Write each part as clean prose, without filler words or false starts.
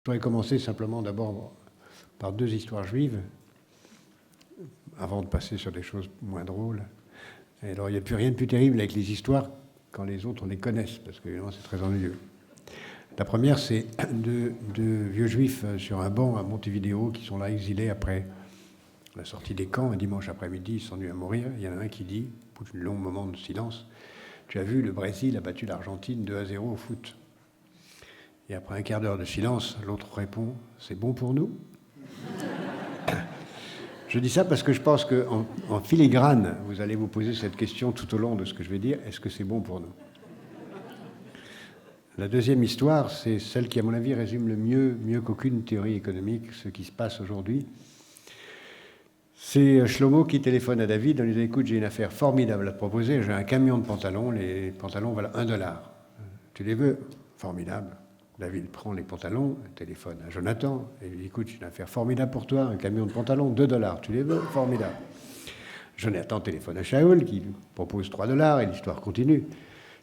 Je voudrais commencer simplement d'abord par deux histoires juives, avant de passer sur des choses moins drôles. Et alors, il n'y a plus rien de plus terrible avec les histoires quand les autres les connaissent, parce que évidemment, c'est très ennuyeux. La première, c'est deux vieux juifs sur un banc à Montevideo qui sont là exilés après la sortie des camps, un dimanche après-midi, ils s'ennuient à mourir. Il y en a un qui dit, pour un long moment de silence, « Tu as vu, le Brésil a battu l'Argentine 2-0 au foot ». Et après un quart d'heure de silence, l'autre répond « C'est bon pour nous ?» Je dis ça parce que je pense qu'en filigrane, vous allez vous poser cette question tout au long de ce que je vais dire, est-ce que c'est bon pour nous? La deuxième histoire, c'est celle qui, à mon avis, résume le mieux qu'aucune théorie économique, ce qui se passe aujourd'hui. C'est Shlomo qui téléphone à David en lui disant « Écoute, j'ai une affaire formidable à te proposer, j'ai un camion de pantalons, les pantalons valent $1. Tu les veux ?» Formidable. David prend les pantalons, téléphone à Jonathan, et lui dit « Écoute, j'ai une affaire formidable pour toi, un camion de pantalons, $2. Tu les veux ?» Formidable. Jonathan téléphone à Shaul, qui lui propose $3, et l'histoire continue.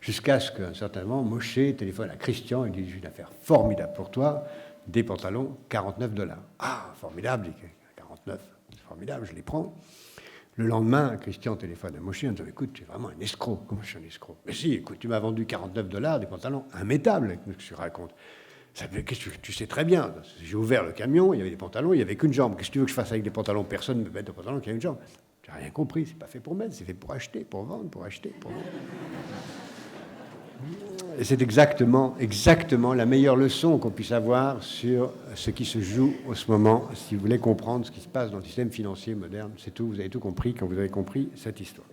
Jusqu'à ce qu'à un certain moment, Moshe téléphone à Christian et dit « J'ai une affaire formidable pour toi, des pantalons, $49. » Ah, formidable, dit 49, c'est formidable, je les prends. Le lendemain, Christian téléphone à Moshe en disant « Écoute, tu es vraiment un escroc. » Comment je suis un escroc? Mais si, écoute, tu m'as vendu $49, des pantalons immétables, qu'est-ce que tu racontes? Tu sais très bien, j'ai ouvert le camion, il y avait des pantalons, il n'y avait qu'une jambe. Qu'est-ce que tu veux que je fasse avec des pantalons? Personne ne me met des pantalons qui a une jambe. Tu n'as rien compris, c'est pas fait pour mettre, c'est fait pour acheter, pour vendre, pour acheter, pour vendre. Et c'est exactement la meilleure leçon qu'on puisse avoir sur ce qui se joue en ce moment, si vous voulez comprendre ce qui se passe dans le système financier moderne. C'est tout, vous avez tout compris quand vous avez compris cette histoire.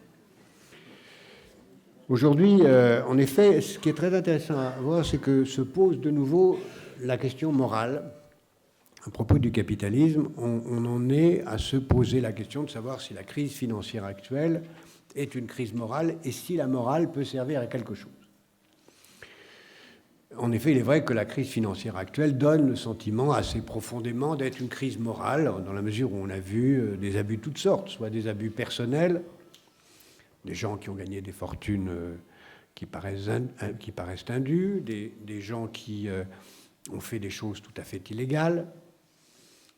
Aujourd'hui, en effet, ce qui est très intéressant à voir, c'est que se pose de nouveau la question morale. À propos du capitalisme, on en est à se poser la question de savoir si la crise financière actuelle est une crise morale et si la morale peut servir à quelque chose. En effet, il est vrai que la crise financière actuelle donne le sentiment assez profondément d'être une crise morale, dans la mesure où on a vu des abus de toutes sortes, soit des abus personnels, des gens qui ont gagné des fortunes qui paraissent indues, des gens qui ont fait des choses tout à fait illégales,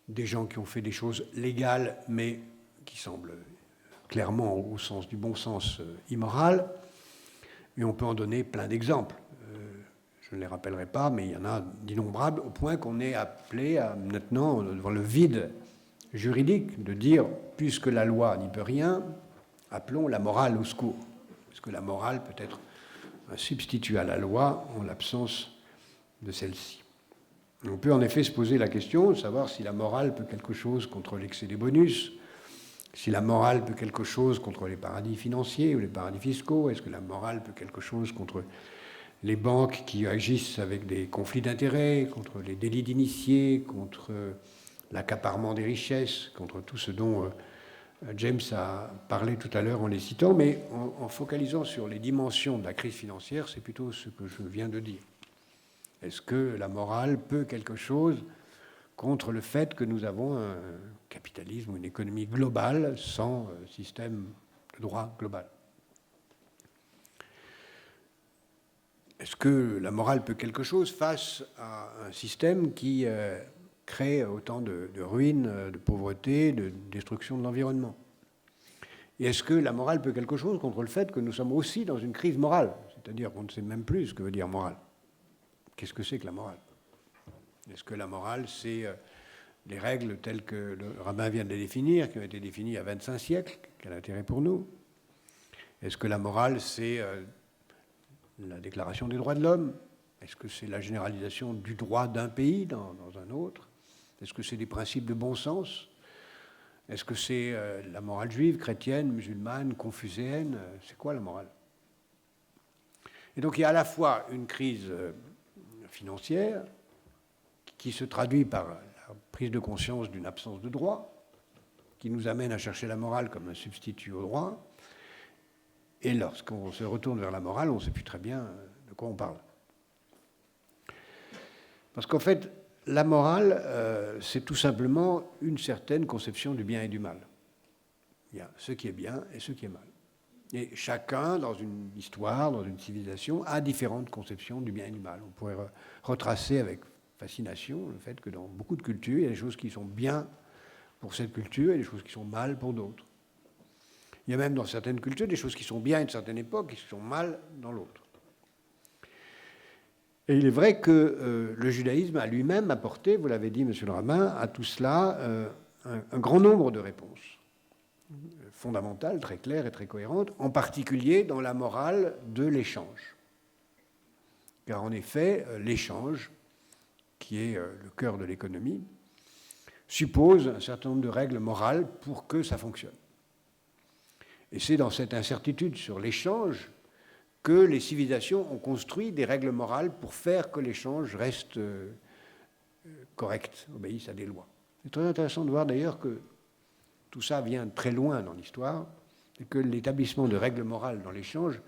des gens qui ont fait des choses légales, mais qui semblent clairement, au sens du bon sens, immorales. Et on peut en donner plein d'exemples. Je ne les rappellerai pas, mais il y en a d'innombrables, au point qu'on est appelé à, maintenant, devant le vide juridique, de dire, puisque la loi n'y peut rien, appelons la morale au secours. Parce que la morale peut être un substitut à la loi en l'absence de celle-ci. On peut en effet se poser la question de savoir si la morale peut quelque chose contre l'excès des bonus, si la morale peut quelque chose contre les paradis financiers ou les paradis fiscaux, est-ce que la morale peut quelque chose contre les banques qui agissent avec des conflits d'intérêts, contre les délits d'initiés, contre l'accaparement des richesses, contre tout ce dont James a parlé tout à l'heure en les citant, mais en focalisant sur les dimensions de la crise financière, c'est plutôt ce que je viens de dire. Est-ce que la morale peut quelque chose contre le fait que nous avons un capitalisme ou une économie globale sans système de droit global? Est-ce que la morale peut quelque chose face à un système qui crée autant de ruines, de pauvreté, de destruction de l'environnement? Et est-ce que la morale peut quelque chose contre le fait que nous sommes aussi dans une crise morale? C'est-à-dire qu'on ne sait même plus ce que veut dire morale. Qu'est-ce que c'est que la morale? Est-ce que la morale, c'est les règles telles que le rabbin vient de les définir, qui ont été définies il y a 25 siècles? Quel intérêt pour nous? Est-ce que la morale, c'est la Déclaration des droits de l'homme? Est-ce que c'est la généralisation du droit d'un pays dans un autre? Est-ce que c'est des principes de bon sens? Est-ce que c'est la morale juive, chrétienne, musulmane, confucéenne? C'est quoi la morale? Et donc il y a à la fois une crise financière qui se traduit par la prise de conscience d'une absence de droit, qui nous amène à chercher la morale comme un substitut au droit. Et lorsqu'on se retourne vers la morale, on ne sait plus très bien de quoi on parle. Parce qu'en fait, la morale, c'est tout simplement une certaine conception du bien et du mal. Il y a ce qui est bien et ce qui est mal. Et chacun, dans une histoire, dans une civilisation, a différentes conceptions du bien et du mal. On pourrait retracer avec fascination, le fait que dans beaucoup de cultures, il y a des choses qui sont bien pour cette culture et des choses qui sont mal pour d'autres. Il y a même dans certaines cultures des choses qui sont bien à une certaine époque et qui sont mal dans l'autre. Et il est vrai que le judaïsme a lui-même apporté, vous l'avez dit, monsieur le rabbin, à tout cela un grand nombre de réponses fondamentales, très claires et très cohérentes, en particulier dans la morale de l'échange. Car en effet, l'échange, qui est le cœur de l'économie, suppose un certain nombre de règles morales pour que ça fonctionne. Et c'est dans cette incertitude sur l'échange que les civilisations ont construit des règles morales pour faire que l'échange reste correct, obéisse à des lois. C'est très intéressant de voir d'ailleurs que tout ça vient très loin dans l'histoire et que l'établissement de règles morales dans l'échange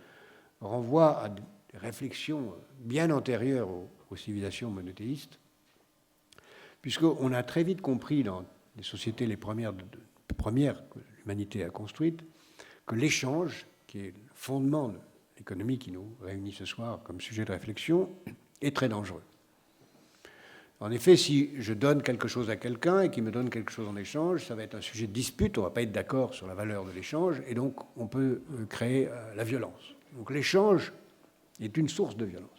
renvoie à des réflexions bien antérieures aux civilisations monothéistes, puisqu'on a très vite compris dans les sociétés les premières que l'humanité a construites que l'échange, qui est le fondement de l'économie qui nous réunit ce soir comme sujet de réflexion, est très dangereux. En effet, si je donne quelque chose à quelqu'un et qu'il me donne quelque chose en échange, ça va être un sujet de dispute, on ne va pas être d'accord sur la valeur de l'échange, et donc on peut créer la violence. Donc l'échange est une source de violence.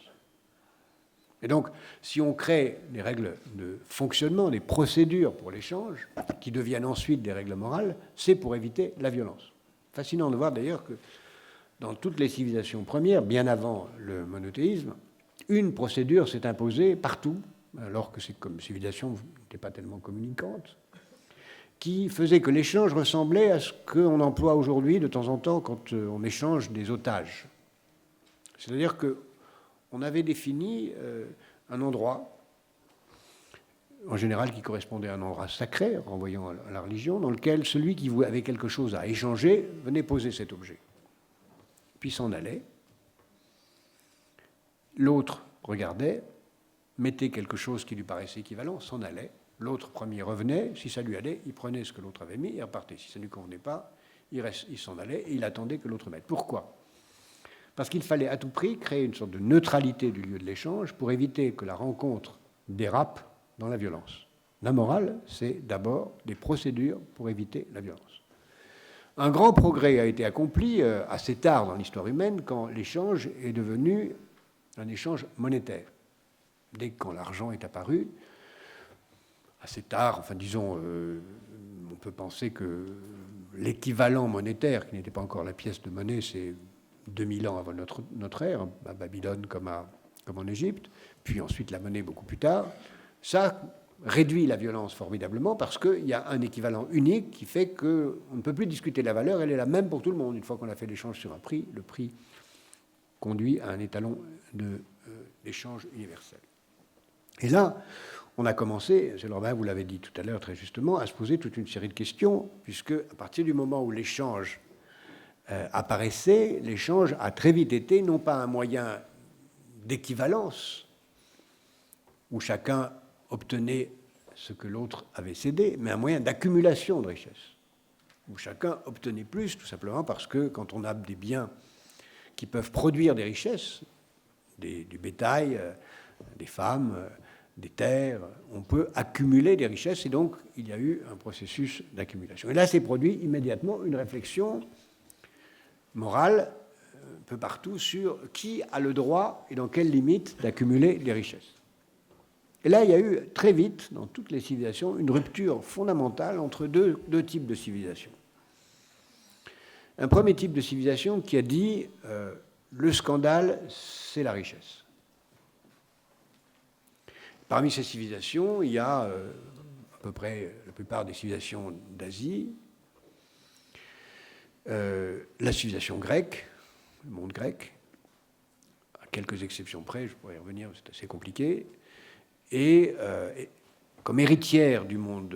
Et donc, si on crée des règles de fonctionnement, des procédures pour l'échange, qui deviennent ensuite des règles morales, c'est pour éviter la violence. Fascinant de voir d'ailleurs que dans toutes les civilisations premières, bien avant le monothéisme, une procédure s'est imposée partout, alors que ces civilisations n'étaient pas tellement communicantes, qui faisait que l'échange ressemblait à ce qu'on emploie aujourd'hui de temps en temps quand on échange des otages. C'est-à-dire qu'on avait défini un endroit, en général qui correspondait à un endroit sacré, renvoyant à la religion, dans lequel celui qui avait quelque chose à échanger venait poser cet objet. Puis s'en allait. L'autre regardait, mettait quelque chose qui lui paraissait équivalent, s'en allait. L'autre premier revenait, si ça lui allait, il prenait ce que l'autre avait mis et repartait. Si ça ne lui convenait pas, il s'en allait et il attendait que l'autre mette. Pourquoi ? Parce qu'il fallait à tout prix créer une sorte de neutralité du lieu de l'échange pour éviter que la rencontre dérape dans la violence. La morale, c'est d'abord des procédures pour éviter la violence. Un grand progrès a été accompli assez tard dans l'histoire humaine quand l'échange est devenu un échange monétaire. Dès que quand l'argent est apparu, assez tard, enfin disons, on peut penser que l'équivalent monétaire, qui n'était pas encore la pièce de monnaie, c'est 2000 ans avant notre ère, à Babylone comme en Égypte, puis ensuite la monnaie beaucoup plus tard, ça réduit la violence formidablement parce qu'il y a un équivalent unique qui fait qu'on ne peut plus discuter la valeur, elle est la même pour tout le monde. Une fois qu'on a fait l'échange sur un prix, le prix conduit à un étalon d'échange universel. Et là, on a commencé, M. Lorbain, vous l'avez dit tout à l'heure très justement, à se poser toute une série de questions, puisque à partir du moment où l'échange apparaissait, l'échange a très vite été non pas un moyen d'équivalence, où chacun obtenait ce que l'autre avait cédé, mais un moyen d'accumulation de richesses, où chacun obtenait plus, tout simplement parce que quand on a des biens qui peuvent produire des richesses, du bétail, des femmes, des terres, on peut accumuler des richesses, et donc il y a eu un processus d'accumulation. Et là, s'est produit immédiatement une réflexion morale, un peu partout, sur qui a le droit et dans quelles limites d'accumuler des richesses. Et là, il y a eu très vite, dans toutes les civilisations, une rupture fondamentale entre deux types de civilisations. Un premier type de civilisation qui a dit le scandale, c'est la richesse. Parmi ces civilisations, il y a à peu près la plupart des civilisations d'Asie, la civilisation grecque, le monde grec, à quelques exceptions près, je pourrais y revenir, c'est assez compliqué, et comme héritière du monde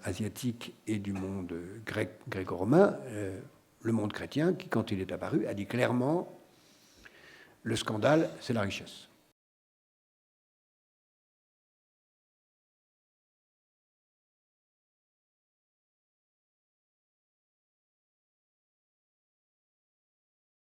asiatique et du monde gréco-romain, le monde chrétien, qui, quand il est apparu, a dit clairement le scandale, c'est la richesse.